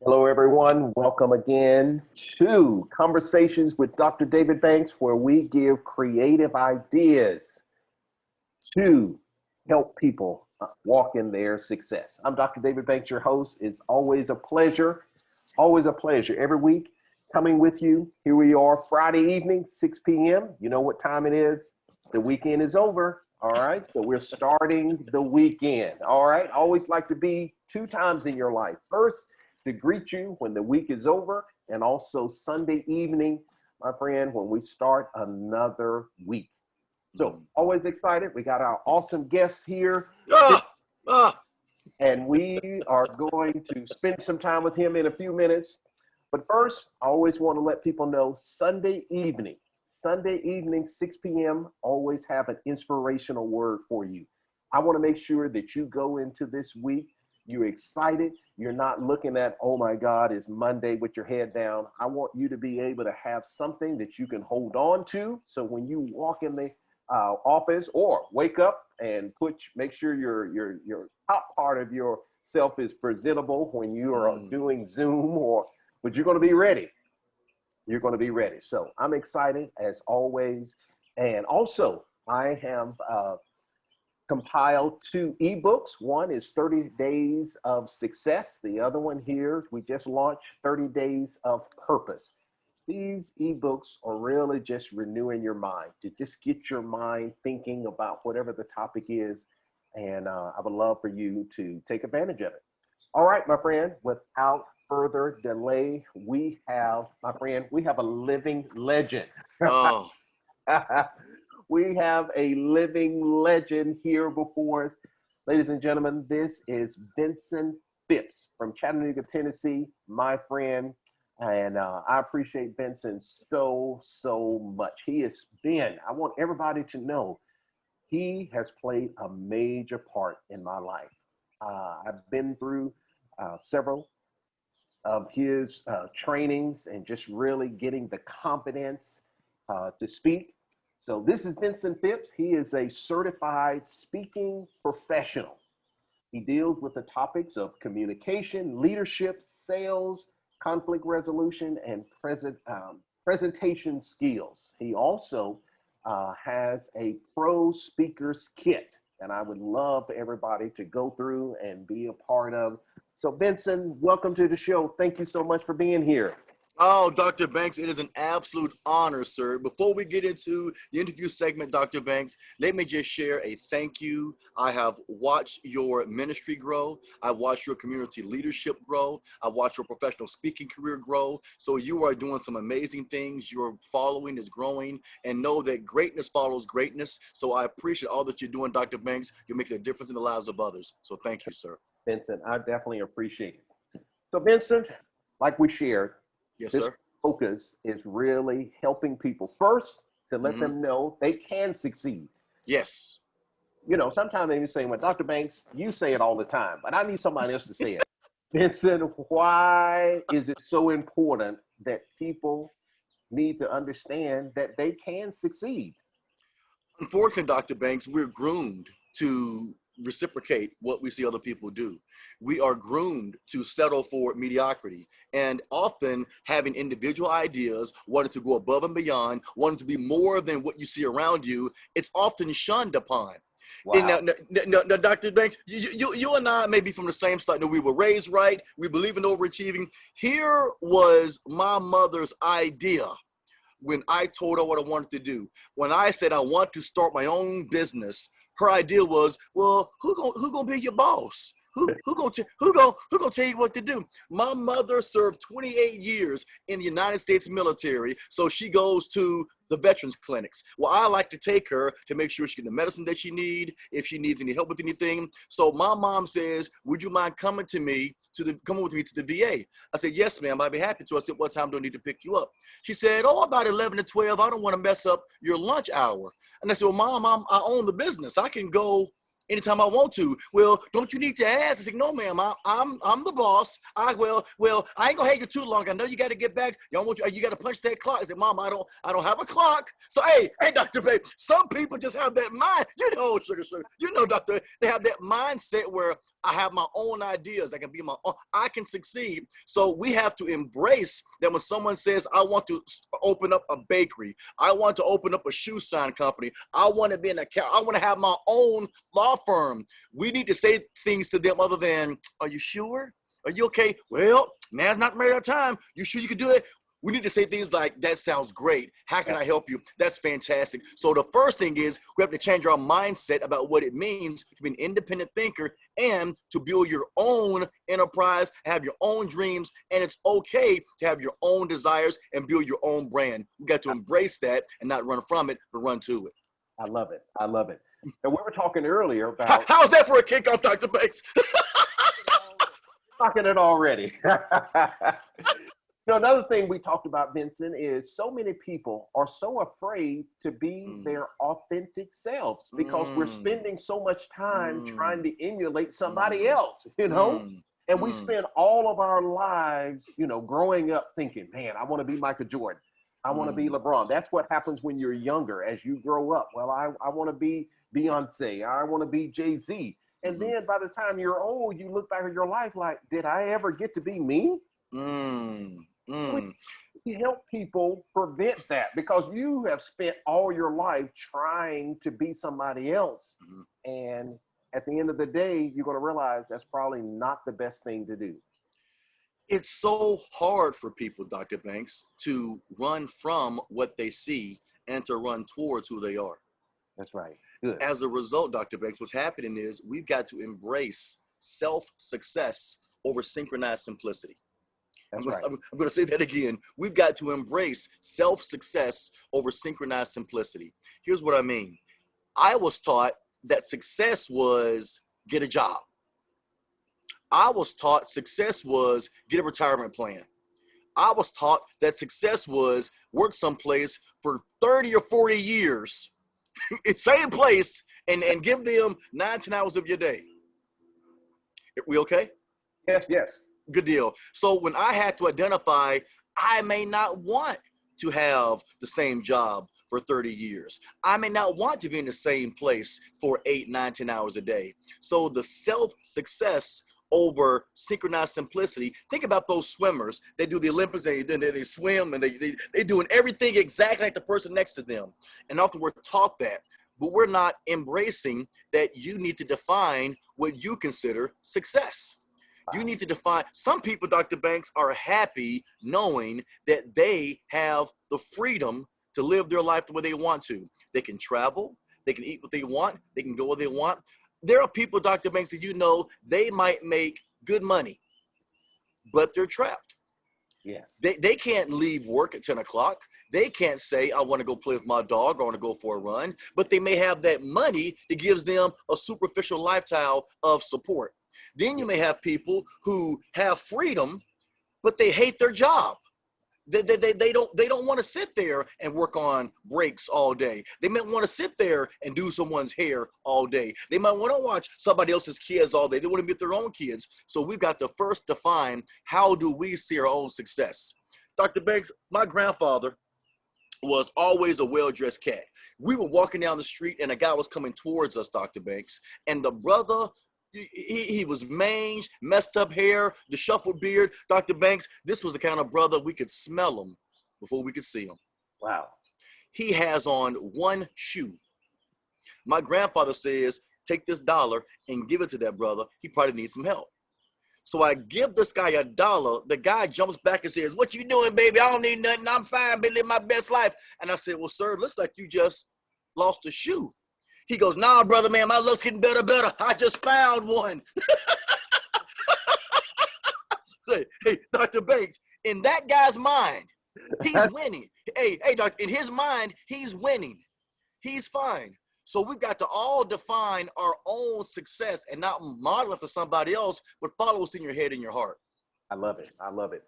Hello, everyone. Welcome again to Conversations with Dr. David Banks, where we give creative ideas to help people walk in their success. I'm Dr. David Banks, your host. It's always a pleasure, always a pleasure. Every week, coming with you. Here we are, Friday evening, 6 p.m. You know what time it is? The weekend is over. All right. So we're starting the weekend. All right. Always like to be two times in your life. First, to greet you when the week is over, and also Sunday evening, my friend, when we start another week. So always excited. We got our awesome guests here, Ah, ah. and we are going to spend some time with him in a few minutes. But first, I always want to let people know Sunday evening, 6 p.m., always have an inspirational word for you. I want to make sure that you go into this week, you're excited. You're not looking at, oh my God, it's Monday with your head down. I want you to be able to have something that you can hold on to. So when you walk in the office or wake up and make sure your top part of yourself is presentable when you are doing Zoom but you're going to be ready. You're going to be ready. So I'm excited as always. And also I have compiled two ebooks. One is 30 Days of Success. The other one here, we just launched 30 Days of Purpose. These ebooks are really just renewing your mind, to just get your mind thinking about whatever the topic is. And I would love for you to take advantage of it. All right, my friend, without further delay, we have a living legend. Oh, We have a living legend here before us. Ladies and gentlemen, this is Vincent Phipps from Chattanooga, Tennessee, my friend. And I appreciate Vincent so much. I want everybody to know, he has played a major part in my life. I've been through several of his trainings and just really getting the confidence to speak. So this is Vincent Phipps. He is a certified speaking professional. He deals with the topics of communication, leadership, sales, conflict resolution, and presentation skills. He also has a pro speakers kit, and I would love for everybody to go through and be a part of. So Vincent, welcome to the show. Thank you so much for being here. oh, Dr. Banks, it is an absolute honor, sir. Before we get into the interview segment, Dr. Banks, let me just share a thank you. I have watched your ministry grow. I watched your community leadership grow. I watched your professional speaking career grow. So you are doing some amazing things. Your following is growing, and know that greatness follows greatness. So I appreciate all that you're doing, Dr. Banks. You're making a difference in the lives of others. So thank you, sir. Vincent, I definitely appreciate it. So Vincent, like we shared, Yes, this sir. focus is really helping people first to let Hmm. them know they can succeed. Yes. You know, sometimes they be saying, well, Dr. Banks, you say it all the time, but I need somebody else to say it. Vincent, why is it so important that people need to understand that they can succeed? Unfortunately, Dr. Banks, we're groomed to reciprocate what we see other people do. We are groomed to settle for mediocrity and often having individual ideas, wanting to go above and beyond, wanting to be more than what you see around you. It's often shunned upon. And Wow. now, Dr. Banks, you and I may be from the same stock. We were raised right. We believe in overachieving. Here was my mother's idea when I told her what I wanted to do. When I said I want to start my own business, her idea was, well, who gonna be your boss? Who gonna tell you what to do? My mother served 28 years in the United States military, so she goes to the veterans clinics. Well, I like to take her to make sure she gets the medicine that she needs, if she needs any help with anything. So my mom says, would you mind coming with me to the VA? I said, yes, ma'am, I'd be happy to. I said, what time do I need to pick you up? She said, oh, about 11 to 12. I don't want to mess up your lunch hour. And I said, well, mom, I own the business. I can go anytime I want to. Well, don't you need to ask? I said, no, ma'am, I'm the boss. Well, I ain't gonna hang you too long. I know you got to get back. You got to punch that clock. I said, Mom, I don't have a clock. So hey, Dr. Babe, some people just have that mind. You know, sugar. You know, Doctor, they have that mindset where I have my own ideas. I can be my own. I can succeed. So we have to embrace that when someone says, I want to open up a bakery, I want to open up a shoe sign company, I want to be an account, I want to have my own law firm. We need to say things to them other than, are you sure? Are you okay? Well, now's not the right time. You sure you can do it? We need to say things like, that sounds great. How can I help you? That's fantastic. So the first thing is we have to change our mindset about what it means to be an independent thinker and to build your own enterprise, have your own dreams, and it's okay to have your own desires and build your own brand. We got to embrace that and not run from it, but run to it. I love it. I love it. And we were talking earlier about how's that for a kickoff, Dr. Banks? talking it already. Another thing we talked about, Vincent, is so many people are so afraid to be their authentic selves because we're spending so much time trying to emulate somebody else, and we spend all of our lives, growing up thinking, man, I want to be Michael Jordan. I want to be LeBron. That's what happens when you're younger. As you grow up, well, I want to be Beyonce. I want to be Jay-Z. And then by the time you're old, you look back at your life like, did I ever get to be me? We help people prevent that because you have spent all your life trying to be somebody else. And at the end of the day, you're going to realize that's probably not the best thing to do. It's so hard for people, Dr. Banks, to run from what they see and to run towards who they are. That's right. Good. As a result, Dr. Banks, what's happening is we've got to embrace self-success over synchronized simplicity. I'm going to say that again. We've got to embrace self-success over synchronized simplicity. Here's what I mean. I was taught that success was get a job. I was taught success was get a retirement plan. I was taught that success was work someplace for 30 or 40 years, same place, and give them 19 hours of your day. We okay? Yes. Good deal. So when I had to identify, I may not want to have the same job for 30 years. I may not want to be in the same place for 8, 9, 10 hours a day. So the self-success over synchronized simplicity. Think about those swimmers. They do the Olympics, they swim, and they're doing everything exactly like the person next to them. And often we're taught that, but we're not embracing that you need to define what you consider success. You need to define. Some people, Dr. Banks, are happy knowing that they have the freedom to live their life the way they want to. They can travel, they can eat what they want, they can go where they want. There are people, Dr. Banks, that they might make good money, but they're trapped. Yes. They can't leave work at 10 o'clock. They can't say, I want to go play with my dog or I want to go for a run, but they may have that money that gives them a superficial lifestyle of support. Then you may have people who have freedom, but they hate their job. They don't want to sit there and work on breaks all day. They might want to sit there and do someone's hair all day. They might want to watch somebody else's kids all day. They want to meet their own kids. So we've got to first define, how do we see our own success? Dr. Banks, my grandfather was always a well-dressed cat. We were walking down the street and a guy was coming towards us, Dr. Banks, and the brother, he was mange, messed up hair, the shuffled beard. Dr. Banks, this was the kind of brother we could smell him before we could see him. Wow. He has on one shoe. My grandfather says, take this $1 and give it to that brother. He probably needs some help. So I give this guy $1. The guy jumps back and says, what you doing, baby? I don't need nothing. I'm fine, been living my best life. And I said, well, sir, looks like you just lost a shoe. He goes, nah, brother, man, my luck's getting better. I just found one. Say, hey, Dr. Banks, in that guy's mind, he's winning. Hey, doctor, in his mind, he's winning. He's fine. So we've got to all define our own success and not model it for somebody else, but follow what's in your head and your heart. I love it. I love it.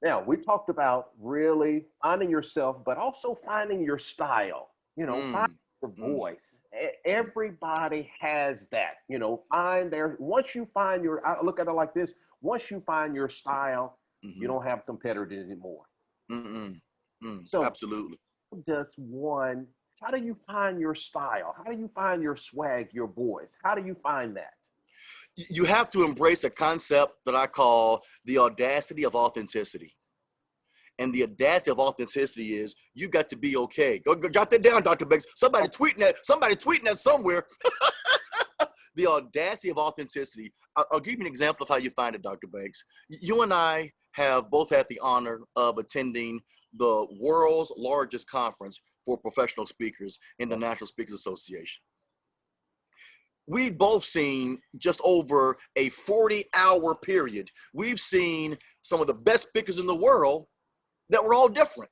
Now, we talked about really finding yourself, but also finding your style. Finding your voice. Everybody has that. You know, find there. Once you find your, I look at it like this. Once you find your style, you Mm-hmm. don't have competitors anymore. Mm-mm. So Absolutely. just one. How do you find your style? How do you find your swag, your voice? How do you find that? You have to embrace a concept that I call the audacity of authenticity. And the audacity of authenticity is you got to be okay. Go jot that down, Dr. Banks. Somebody tweeting that somewhere. The audacity of authenticity. I'll give you an example of how you find it, Dr. Banks. You and I have both had the honor of attending the world's largest conference for professional speakers in the National Speakers Association. We've both seen just over a 40-hour period. We've seen some of the best speakers in the world that were all different.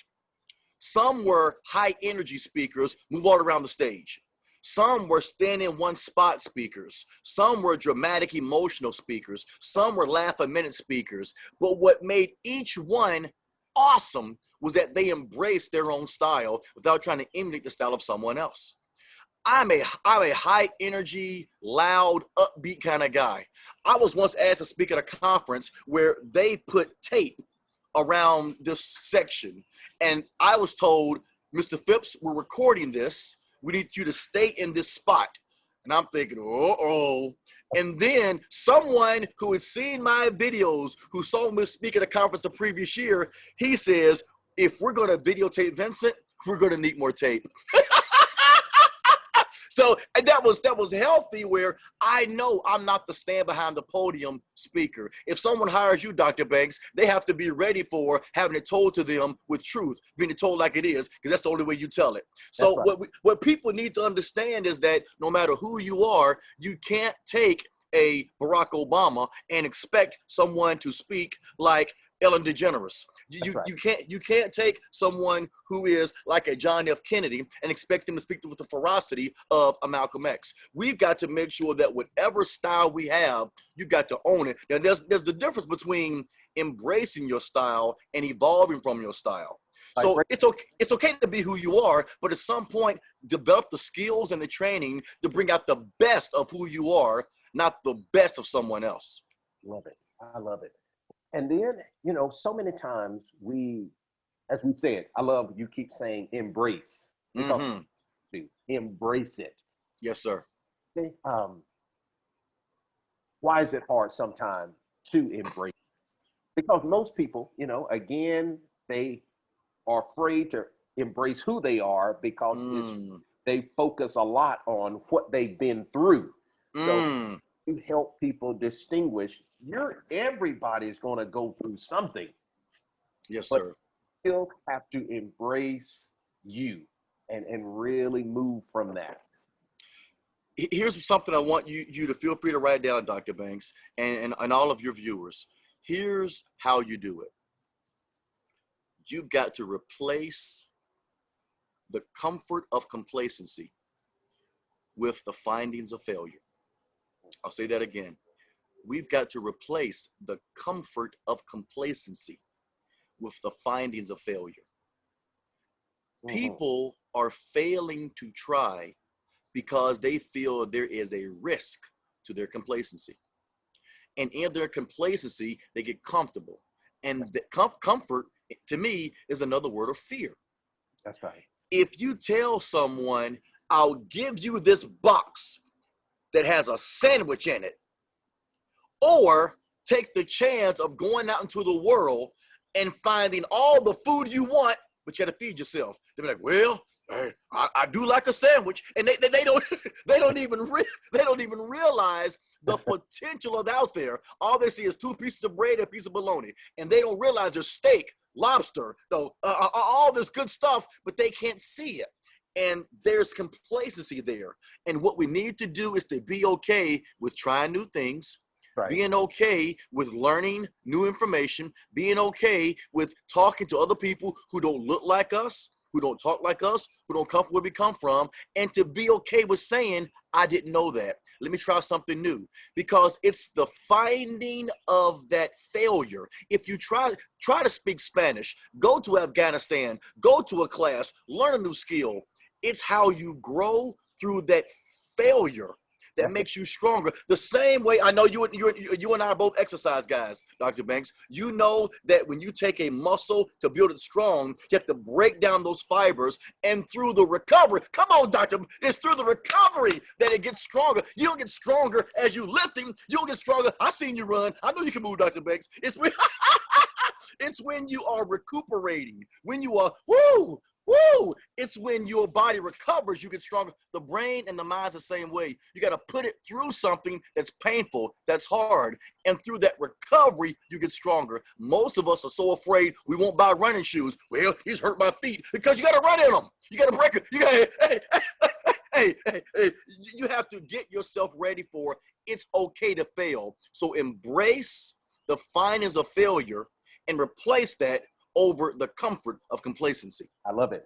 Some were high energy speakers, move all around the stage. Some were stand in one spot speakers. Some were dramatic, emotional speakers. Some were laugh a minute speakers. But what made each one awesome was that they embraced their own style without trying to emulate the style of someone else. I'm a high energy, loud, upbeat kind of guy. I was once asked to speak at a conference where they put tape around this section. And I was told, Mr. Phipps, we're recording this. We need you to stay in this spot. And I'm thinking, uh-oh. And then someone who had seen my videos, who saw me speak at a conference the previous year, he says, if we're going to videotape Vincent, we're going to need more tape. So and that was healthy, where I know I'm not the stand behind the podium speaker. If someone hires you, Dr. Banks, they have to be ready for having it told to them with truth, being told like it is, because that's the only way you tell it. So Right. what people need to understand is that no matter who you are, you can't take a Barack Obama and expect someone to speak like Ellen DeGeneres. Right. You can't take someone who is like a John F. Kennedy and expect them to speak with the ferocity of a Malcolm X. We've got to make sure that whatever style we have, you got to own it. Now there's the difference between embracing your style and evolving from your style. So it's okay to be who you are, but at some point develop the skills and the training to bring out the best of who you are, not the best of someone else. Love it. I love it. And then, you know, so many times as we said, I love you keep saying embrace. We talk Mm-hmm. to embrace it. Yes, sir. Okay. Why is it hard sometimes to embrace? Because most people, you know, again, they are afraid to embrace who they are because Mm. they focus a lot on what they've been through. So Mm. you help people distinguish. Everybody's going to go through something, Yes, but sir. still have to embrace you and really move from that. Here's something I want you to feel free to write down, Dr. Banks, and all of your viewers. Here's how you do it. You've got to replace the comfort of complacency with the findings of failure. I'll say that again. We've got to replace the comfort of complacency with the findings of failure. Mhm. People are failing to try because they feel there is a risk to their complacency. And in their complacency, they get comfortable. And the comfort, to me, is another word of fear. That's right. If you tell someone, I'll give you this box that has a sandwich in it, or take the chance of going out into the world and finding all the food you want, but you got to feed yourself. They'll be like, well, hey, I do like a sandwich, and they don't they don't even realize the potential of out there. All they see is 2 pieces of bread and a piece of bologna, and they don't realize there's steak, lobster, all this good stuff, but they can't see it. And there's complacency there. And what we need to do is to be okay with trying new things, Right. being okay with learning new information, being okay with talking to other people who don't look like us, who don't talk like us, who don't come from where we come from, and to be okay with saying, I didn't know that. Let me try something new. Because it's the finding of that failure. If you try to speak Spanish, go to Afghanistan, go to a class, learn a new skill, It's how you grow through that failure that makes you stronger. The same way, I know you and I are both exercise guys, Dr. Banks. You know that when you take a muscle to build it strong, you have to break down those fibers, and through the recovery, come on, doctor, it's through the recovery that it gets stronger. You don't get stronger as you lifting. You don't get stronger. I seen you run. I know you can move, Dr. Banks. It's when you are recuperating, when you are, woo! It's when your body recovers, you get stronger. The brain and the mind's the same way. You got to put it through something that's painful, that's hard. And through that recovery, you get stronger. Most of us are so afraid we won't buy running shoes. Well, he's hurt my feet because you got to run in them. You got to break it. You got hey, you have to get yourself ready for it's okay to fail. So embrace the findings of failure and replace that over the comfort of complacency. I love it.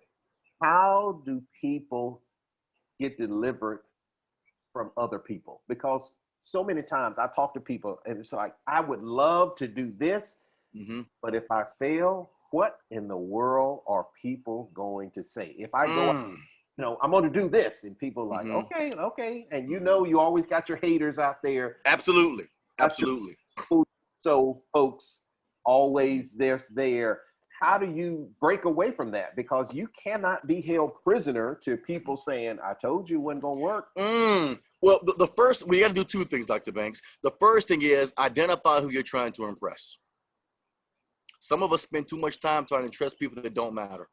How do people get delivered from other people? Because so many times I talk to people and it's like, I would love to do this, but if I fail, what in the world are people going to say? If I go, I'm going to do this, and people are like, okay. And you always got your haters out there. Absolutely. So folks, always there's there. How do you break away from that? Because you cannot be held prisoner to people saying, I told you it wasn't going to work. Well, the first, we got to do two things, Dr. Banks. The first thing is identify who you're trying to impress. Some of us spend too much time trying to impress people that don't matter.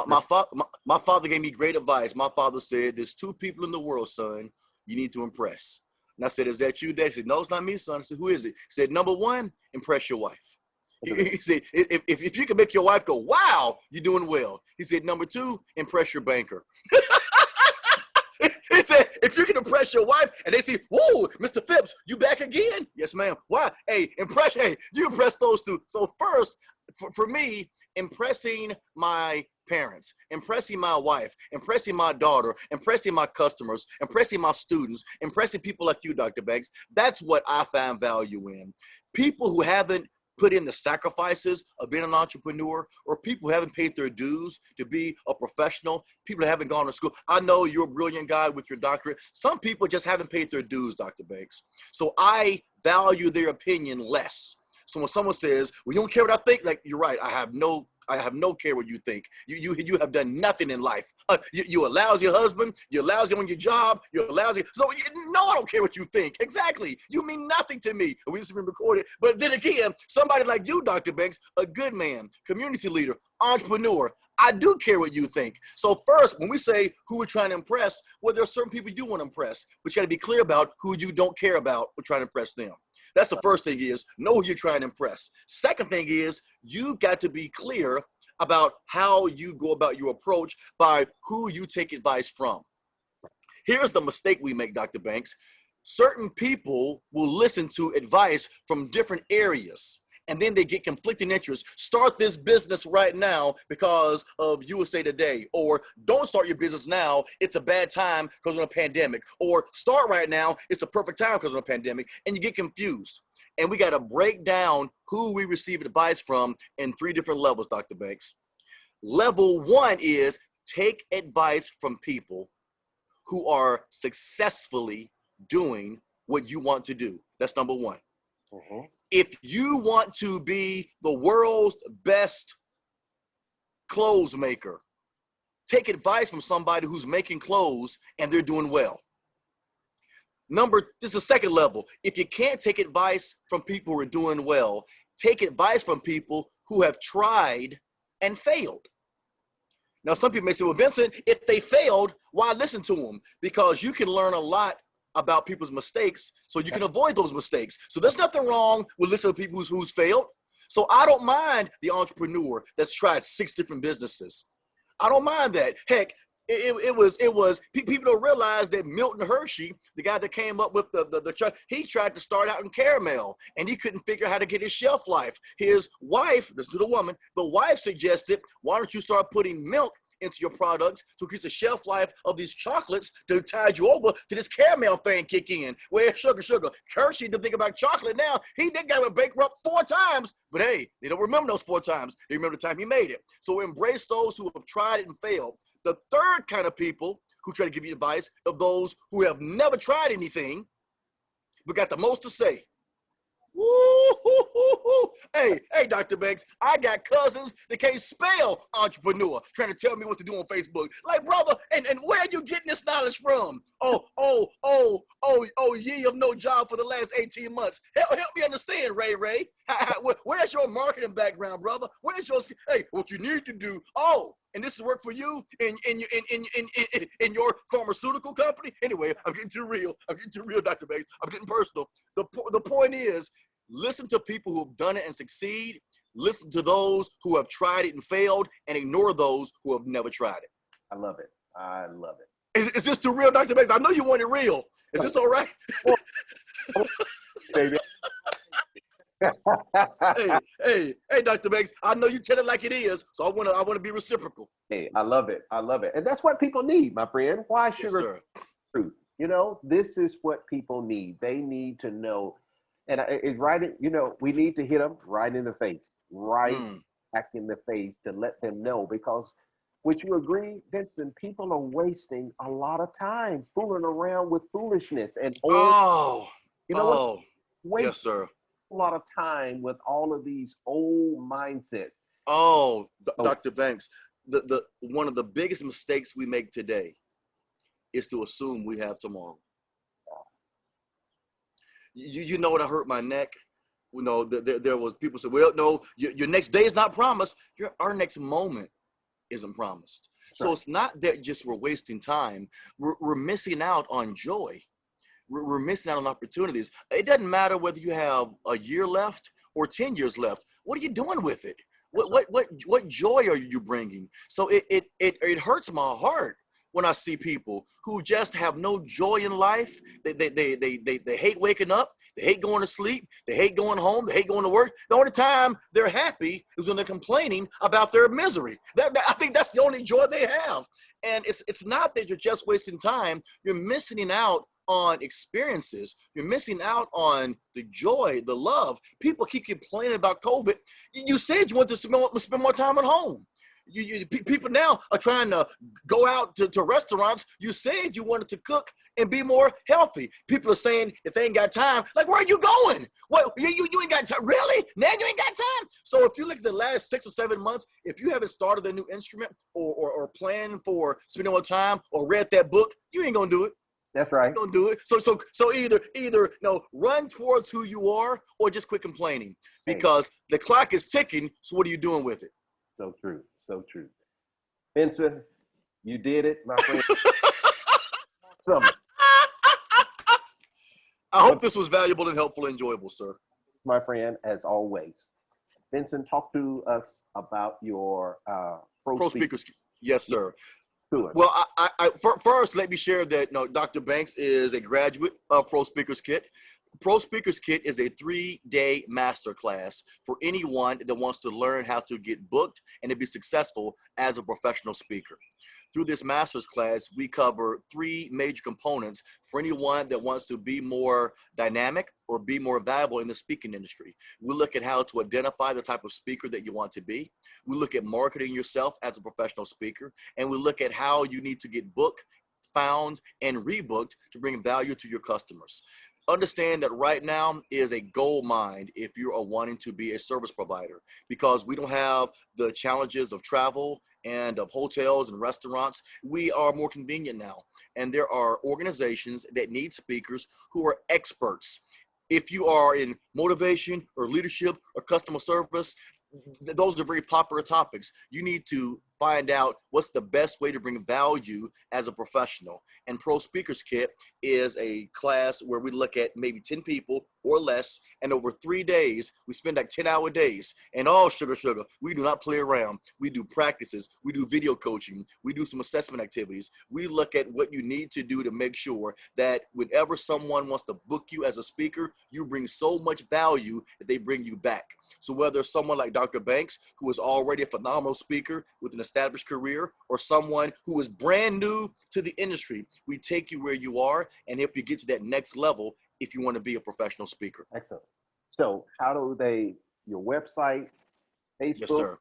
My father gave me great advice. My father said, there's two people in the world, son, you need to impress. And I said, is that you, Dad? He said, no, it's not me, son. I said, who is it? He said, number one, impress your wife. He said, if you can make your wife go, wow, you're doing well. He said, number two, impress your banker. He said, if you can impress your wife and they see, whoa, Mr. Phipps, you back again? Yes, ma'am. Why? You impress those two. So first, for me, impressing my parents, impressing my wife, impressing my daughter, impressing my customers, impressing my students, impressing people like you, Dr. Banks, that's what I find value in. People who haven't put in the sacrifices of being an entrepreneur, or people who haven't paid their dues to be a professional, people who haven't gone to school. I know you're a brilliant guy with your doctorate. Some people just haven't paid their dues, Dr. Banks. So I value their opinion less. So when someone says, well, you don't care what I think, like, you're right, I have no care what you think. You have done nothing in life. You're a lousy husband. You're lousy on your job. You're lousy. So I don't care what you think. Exactly. You mean nothing to me. We used to be recorded. But then again, somebody like you, Dr. Banks, a good man, community leader, entrepreneur, I do care what you think. So first, when we say who we're trying to impress, well, there are certain people you do want to impress, but you got to be clear about who you don't care about. We're trying to impress them. That's the first thing is know who you're trying to impress. Second thing is you've got to be clear about how you go about your approach by who you take advice from. Here's the mistake we make, Dr. Banks. Certain people will listen to advice from different areas, and then they get conflicting interests. Start this business right now because of USA Today, or don't start your business now, it's a bad time because of a pandemic, or start right now, it's the perfect time because of a pandemic, and you get confused. And we got to break down who we receive advice from in three different levels, Dr. Banks. Level one is take advice from people who are successfully doing what you want to do. That's number one. If you want to be the world's best clothes maker, take advice from somebody who's making clothes and they're doing well. This is the second level. If you can't take advice from people who are doing well, take advice from people who have tried and failed. Now, some people may say, well, Vincent, if they failed, why listen to them? Because you can learn a lot about people's mistakes so you can avoid those mistakes. So there's nothing wrong with listening to people who's failed. So I don't mind the entrepreneur that's tried 6 different businesses. I don't mind that. Heck, people don't realize that Milton Hershey, the guy that came up with the he tried to start out in caramel and he couldn't figure out how to get his shelf life. His wife, listen to the woman, the wife suggested, why don't you start putting milk into your products to increase the shelf life of these chocolates to tide you over to this caramel thing kick in. Well, sugar. Hershey didn't think about chocolate now. He did got bankrupt 4 times, but hey, they don't remember those 4 times. They remember the time he made it. So embrace those who have tried it and failed. The third kind of people who try to give you advice of those who have never tried anything, but got the most to say. Woo-hoo-hoo-hoo. Hey, Dr. Banks, I got cousins that can't spell entrepreneur trying to tell me what to do on Facebook. Like, brother, and where are you getting this knowledge from? Ye of no job for the last 18 months. Help me understand, Ray. Where's your marketing background, brother? Where's your, hey, what you need to do, and this is work for you in your pharmaceutical company? Anyway, I'm getting too real. Dr. Banks. I'm getting personal. The point is, listen to people who've done it and succeed. Listen to those who have tried it and failed, and ignore those who have never tried it. I love it. Is this too real, Dr. Banks? I know you want it real. Is this all right? Baby. hey, Dr. Banks, I know you tell it like it is, so I want to be reciprocal. Hey, I love it. And that's what people need, my friend. Why sugar truth? You know, this is what people need. They need to know. And it's right, we need to hit them right in the face, back in the face, to let them know, because would you agree, Vincent, people are wasting a lot of time fooling around with foolishness and yes, sir. A lot of time with all of these old mindsets. Dr. Banks, the one of the biggest mistakes we make today is to assume we have tomorrow. You know what? I hurt my neck. You know, there was people say, well, no, your next day is not promised. Our next moment isn't promised. So It's not that just we're wasting time. We're missing out on joy. We're missing out on opportunities. It doesn't matter whether you have a year left or 10 years left. What are you doing with it? What joy are you bringing? So it hurts my heart when I see people who just have no joy in life. They hate waking up. They hate going to sleep. They hate going home. They hate going to work. The only time they're happy is when they're complaining about their misery. I think that's the only joy they have. And it's not that you're just wasting time. You're missing out on experiences. You're missing out on the joy, the love. People keep complaining about COVID. You said you want to spend more time at home. People now are trying to go out to restaurants. You said you wanted to cook and be more healthy. People are saying if they ain't got time, like, where are you going? What, you ain't got time? Really? Now you ain't got time? So if you look at the last 6 or 7 months, if you haven't started a new instrument or planned for spending more time or read that book, you ain't gonna do it. That's right. Don't do it. So either run towards who you are or just quit complaining, because the clock is ticking. So what are you doing with it? So true. Vincent, you did it, my friend. I hope this was valuable and helpful and enjoyable, sir. My friend, as always. Vincent, talk to us about your Pro Speakers. Yes, sir. Well, first, let me share that Dr. Banks is a graduate of Pro Speakers Kit. Pro Speakers Kit is a 3-day masterclass for anyone that wants to learn how to get booked and to be successful as a professional speaker. Through this master's class, we cover 3 major components for anyone that wants to be more dynamic or be more valuable in the speaking industry. We look at how to identify the type of speaker that you want to be. We look at marketing yourself as a professional speaker, and we look at how you need to get booked, found, and rebooked to bring value to your customers. Understand that right now is a gold mine if you are wanting to be a service provider, because we don't have the challenges of travel and of hotels and restaurants. We are more convenient now. And there are organizations that need speakers who are experts. If you are in motivation or leadership or customer service, those are very popular topics. You need to find out what's the best way to bring value as a professional. And Pro Speakers Kit is a class where we look at maybe 10 people or less, and over 3 days, we spend like 10-hour days. And sugar, we do not play around. We do practices. We do video coaching. We do some assessment activities. We look at what you need to do to make sure that whenever someone wants to book you as a speaker, you bring so much value that they bring you back. So whether someone like Dr. Banks, who is already a phenomenal speaker with an established career, or someone who is brand new to the industry, we take you where you are and help you get to that next level if you want to be a professional speaker. Excellent. So how do your website, Facebook? Yes, sir.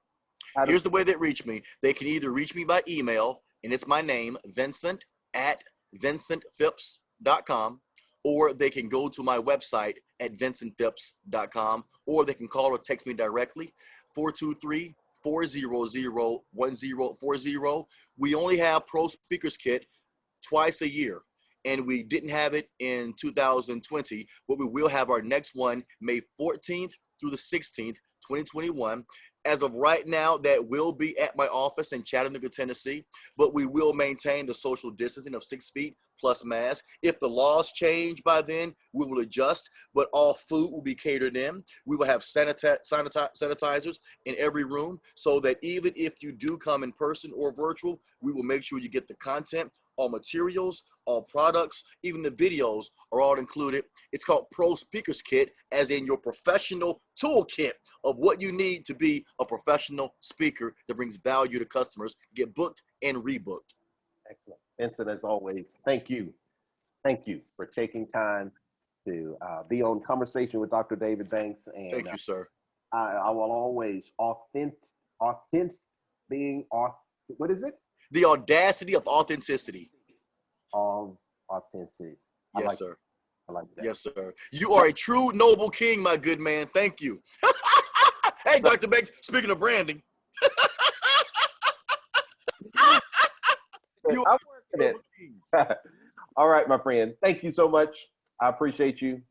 Here's the way they reach me. They can either reach me by email and it's my name, Vincent, at vincentphipps.com, or they can go to my website at vincentphipps.com, or they can call or text me directly, 423-400-1040. We only have Pro Speakers Kit twice a year, and we didn't have it in 2020, but we will have our next one May 14th through the 16th, 2021. As of right now, that will be at my office in Chattanooga, Tennessee, but we will maintain the social distancing of 6 feet plus mask. If the laws change by then, we will adjust, but all food will be catered in. We will have sanitizers in every room, so that even if you do come in person or virtual, we will make sure you get the content. All materials, all products, even the videos are all included. It's called Pro Speakers Kit, as in your professional toolkit of what you need to be a professional speaker that brings value to customers, get booked and rebooked. Excellent. Vincent, as always, thank you. Thank you for taking time to be on Conversation with Dr. David Banks. And Thank you, sir. I will always what is it? The audacity of authenticity. Of authenticity. Yes, sir. I like that. Yes, sir. You are a true noble king, my good man. Thank you. Hey, Dr. Banks, speaking of branding. I'm working it. All right, my friend. Thank you so much. I appreciate you.